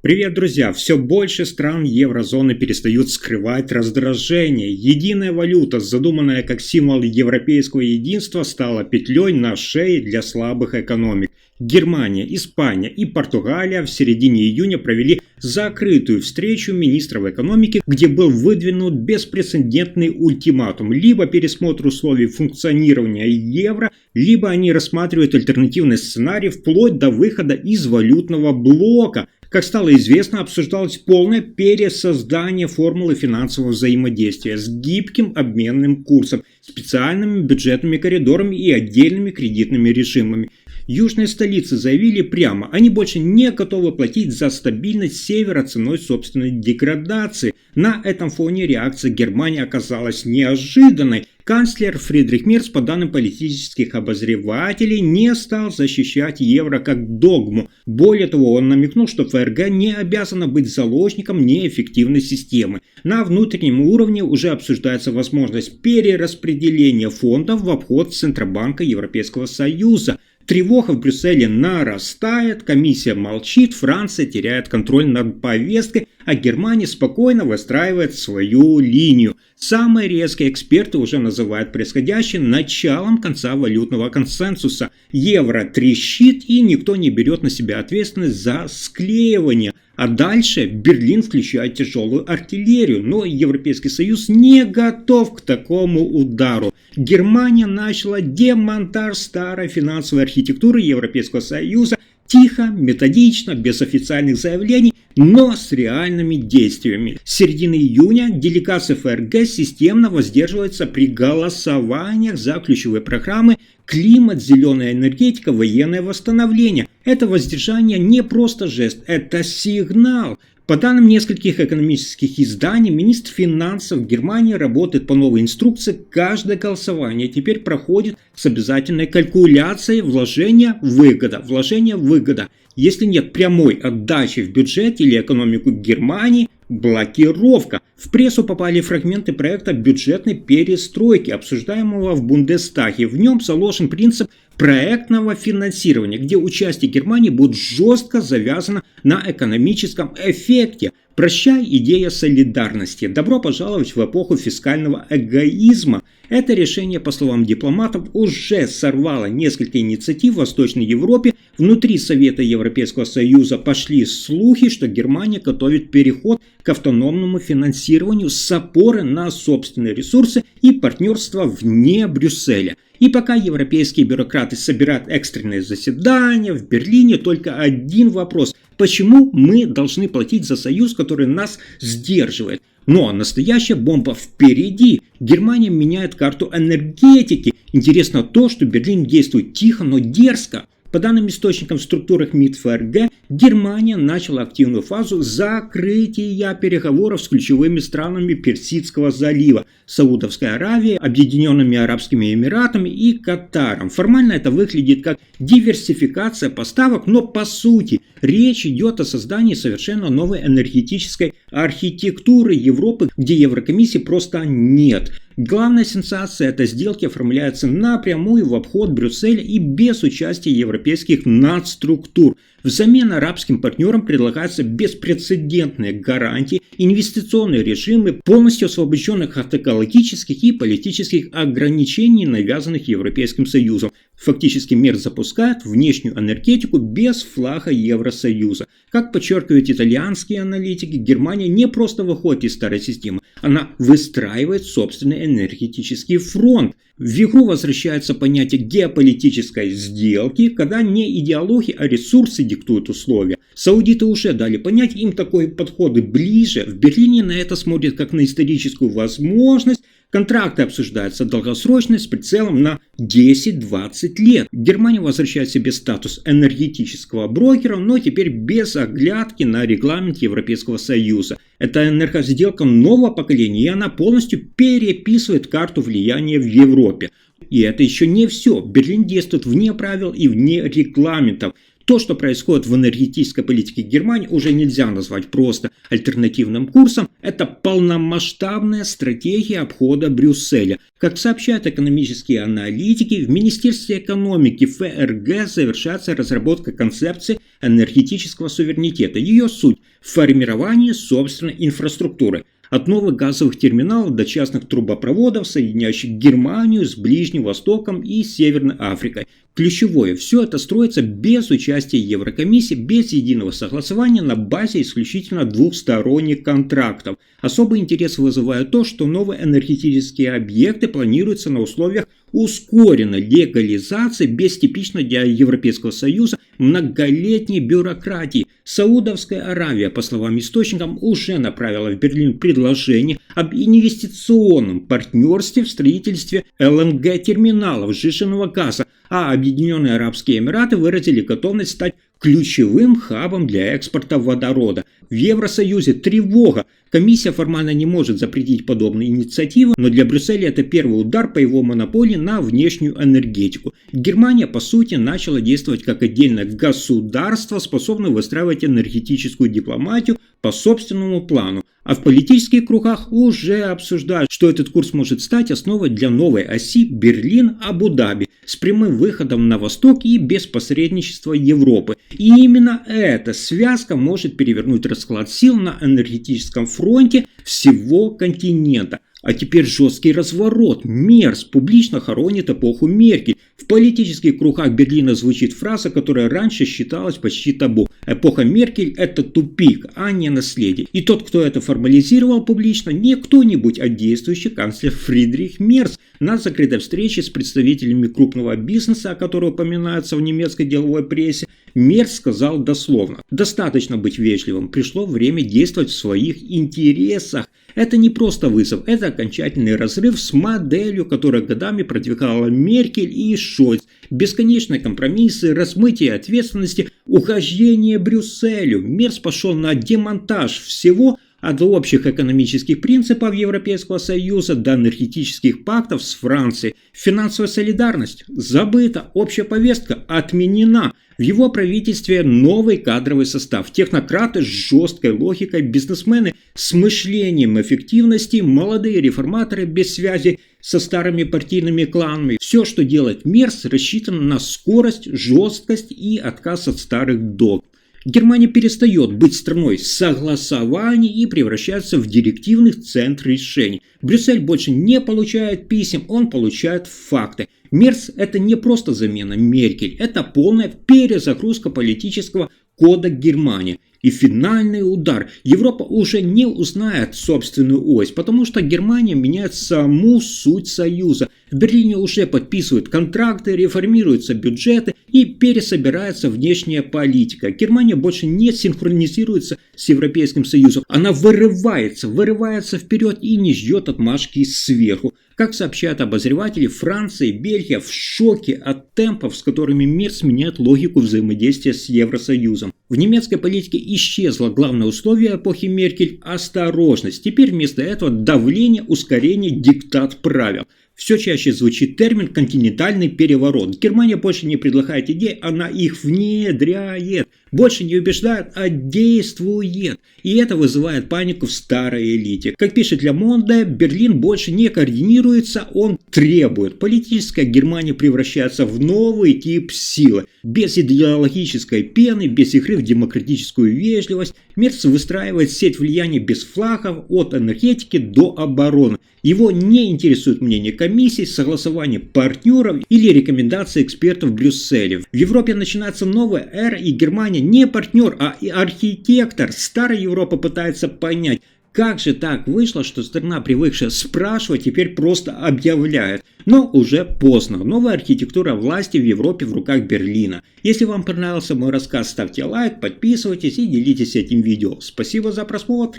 Привет, друзья! Все больше стран еврозоны перестают скрывать раздражение. Единая валюта, задуманная как символ европейского единства, стала петлей на шее для слабых экономик. Германия, Испания и Португалия в середине июня провели закрытую встречу министров экономики, где был выдвинут беспрецедентный ультиматум: либо пересмотр условий функционирования евро, либо они рассматривают альтернативный сценарий вплоть до выхода из валютного блока. Как стало известно, обсуждалось полное пересоздание формулы финансового взаимодействия с гибким обменным курсом, специальными бюджетными коридорами и отдельными кредитными режимами. Южные столицы заявили прямо: они больше не готовы платить за стабильность севера ценой собственной деградации. На этом фоне реакция Германии оказалась неожиданной. Канцлер Фридрих Мерц, по данным политических обозревателей, не стал защищать евро как догму. Более того, он намекнул, что ФРГ не обязана быть заложником неэффективной системы. На внутреннем уровне уже обсуждается возможность перераспределения фондов в обход Центробанка Европейского Союза. Тревога в Брюсселе нарастает, комиссия молчит, Франция теряет контроль над повесткой, а Германия спокойно выстраивает свою линию. Самые резкие эксперты уже называют происходящее началом конца валютного консенсуса. Евро трещит, и никто не берет на себя ответственность за склеивание. А дальше Берлин включает тяжелую артиллерию, но Европейский Союз не готов к такому удару. Германия начала демонтаж старой финансовой архитектуры Европейского Союза тихо, методично, без официальных заявлений, но с реальными действиями. С середины июня делегация ФРГ системно воздерживается при голосованиях за ключевые программы: климат, зеленая энергетика, военное восстановление. Это воздержание не просто жест, это сигнал. По данным нескольких экономических изданий, министр финансов Германии работает по новой инструкции. Каждое голосование теперь проходит с обязательной калькуляцией вложения-выгода. Вложение-выгода. Если нет прямой отдачи в бюджет или экономику Германии, блокировка. В прессу попали фрагменты проекта бюджетной перестройки, обсуждаемого в Бундестаге. В нем заложен принцип проектного финансирования, где участие Германии будет жестко завязано на экономическом эффекте. Прощай идея солидарности. Добро пожаловать в эпоху фискального эгоизма. Это решение, по словам дипломатов, уже сорвало несколько инициатив в Восточной Европе. Внутри Совета Европейского Союза пошли слухи, что Германия готовит переход к автономному финансированию с опорой на собственные ресурсы и партнерство вне Брюсселя. И пока европейские бюрократы собирают экстренные заседания в Берлине, только один вопрос: почему мы должны платить за союз, который нас сдерживает? Но настоящая бомба впереди. Германия меняет карту энергетики. Интересно то, что Берлин действует тихо, но дерзко. По данным источникам в структурах МИД ФРГ, Германия начала активную фазу закрытия переговоров с ключевыми странами Персидского залива: Саудовской Аравией, Объединенными Арабскими Эмиратами и Катаром. Формально это выглядит как диверсификация поставок, но по сути речь идет о создании совершенно новой энергетической архитектуры Европы, где Еврокомиссии просто нет. Главная сенсация этой сделки оформляется напрямую в обход Брюсселя и без участия европейских надструктур. Взамен арабским партнерам предлагаются беспрецедентные гарантии, инвестиционные режимы, полностью освобожденных от экологических и политических ограничений, навязанных Европейским Союзом. Фактически Мерц запускает внешнюю энергетику без флага Евросоюза. Как подчеркивают итальянские аналитики, Германия не просто выходит из старой системы, она выстраивает собственный энергетический фронт. В игру возвращается понятие геополитической сделки, когда не идеология, а ресурсы диктуют условия. Саудиты уже дали понять, им такой подход ближе. В Берлине на это смотрят как на историческую возможность. Контракты обсуждаются долгосрочные с прицелом на 10-20 лет. Германия возвращает себе статус энергетического брокера, но теперь без оглядки на регламент Европейского Союза. Это энергосделка нового поколения, и она полностью переписывает карту влияния в Европе. И это еще не все. Берлин действует вне правил и вне регламентов. То, что происходит в энергетической политике Германии, уже нельзя назвать просто альтернативным курсом. Это полномасштабная стратегия обхода Брюсселя. Как сообщают экономические аналитики, в Министерстве экономики ФРГ завершается разработка концепции энергетического суверенитета. Ее суть – формирование собственной инфраструктуры. От новых газовых терминалов до частных трубопроводов, соединяющих Германию с Ближним Востоком и Северной Африкой. Ключевое – все это строится без участия Еврокомиссии, без единого согласования на базе исключительно двухсторонних контрактов. Особый интерес вызывает то, что новые энергетические объекты планируются на условиях ускоренной легализации без типичной для Европейского Союза многолетней бюрократии. Саудовская Аравия, по словам источников, уже направила в Берлин предложение об инвестиционном партнерстве в строительстве ЛНГ-терминалов сжиженного газа, а Объединенные Арабские Эмираты выразили готовность стать ключевым хабом для экспорта водорода. В Евросоюзе тревога. Комиссия формально не может запретить подобные инициативы, но для Брюсселя это первый удар по его монополии на внешнюю энергетику. Германия, по сути, начала действовать как отдельное государство, способное выстраивать энергетическую дипломатию по собственному плану. А в политических кругах уже обсуждают, что этот курс может стать основой для новой оси Берлин-Абу-Даби с прямым выходом на восток и без посредничества Европы. И именно эта связка может перевернуть расклад сил на энергетическом фронте всего континента. А теперь жесткий разворот. Мерц публично хоронит эпоху Меркель. В политических кругах Берлина звучит фраза, которая раньше считалась почти табу. Эпоха Меркель – это тупик, а не наследие. И тот, кто это формализировал публично, не кто-нибудь, а действующий канцлер Фридрих Мерц на закрытой встрече с представителями крупного бизнеса, о котором упоминается в немецкой деловой прессе. Мерц сказал дословно: «Достаточно быть вежливым, пришло время действовать в своих интересах». Это не просто вызов, это окончательный разрыв с моделью, которую годами продвигала Меркель и Шольц. Бесконечные компромиссы, размытие ответственности, ухождение Брюсселю. Мерц пошел на демонтаж всего, от общих экономических принципов Европейского Союза до энергетических пактов с Францией. Финансовая солидарность забыта, общая повестка отменена. В его правительстве новый кадровый состав, технократы с жесткой логикой, бизнесмены с мышлением эффективности, молодые реформаторы без связи со старыми партийными кланами. Все, что делает Мерц, рассчитано на скорость, жесткость и отказ от старых догм. Германия перестает быть страной согласований и превращается в директивный центр решений. Брюссель больше не получает писем, он получает факты. Мерц – это не просто замена Меркель, это полная перезагрузка политического кода Германии. И финальный удар. Европа уже не узнает собственную ось, потому что Германия меняет саму суть Союза. В Берлине уже подписывают контракты, реформируются бюджеты и пересобирается внешняя политика. Германия больше не синхронизируется с Европейским Союзом. Она вырывается вперед и не ждет отмашки сверху. Как сообщают обозреватели, Франция и Бельгия в шоке от темпов, с которыми Мерц меняет логику взаимодействия с Евросоюзом. В немецкой политике исчезло главное условие эпохи Меркель – осторожность. Теперь вместо этого давление, ускорение, диктат правил. Все чаще звучит термин «континентальный переворот». Германия больше не предлагает идей, она их внедряет. Больше не убеждает, а действует. И это вызывает панику в старой элите. Как пишет Le Monde, Берлин больше не координируется, он требует. Политическая Германия превращается в новый тип силы. Без идеологической пены, без игры в демократическую вежливость. Мерц выстраивает сеть влияния без флагов от энергетики до обороны. Его не интересует мнение комиссий, согласование партнеров или рекомендации экспертов в Брюсселе. В Европе начинается новая эра, и Германия не партнер, а архитектор. Старая Европа пытается понять, как же так вышло, что страна, привыкшая спрашивать, теперь просто объявляет. Но уже поздно. Новая архитектура власти в Европе в руках Берлина. Если вам понравился мой рассказ, ставьте лайк, подписывайтесь и делитесь этим видео. Спасибо за просмотр.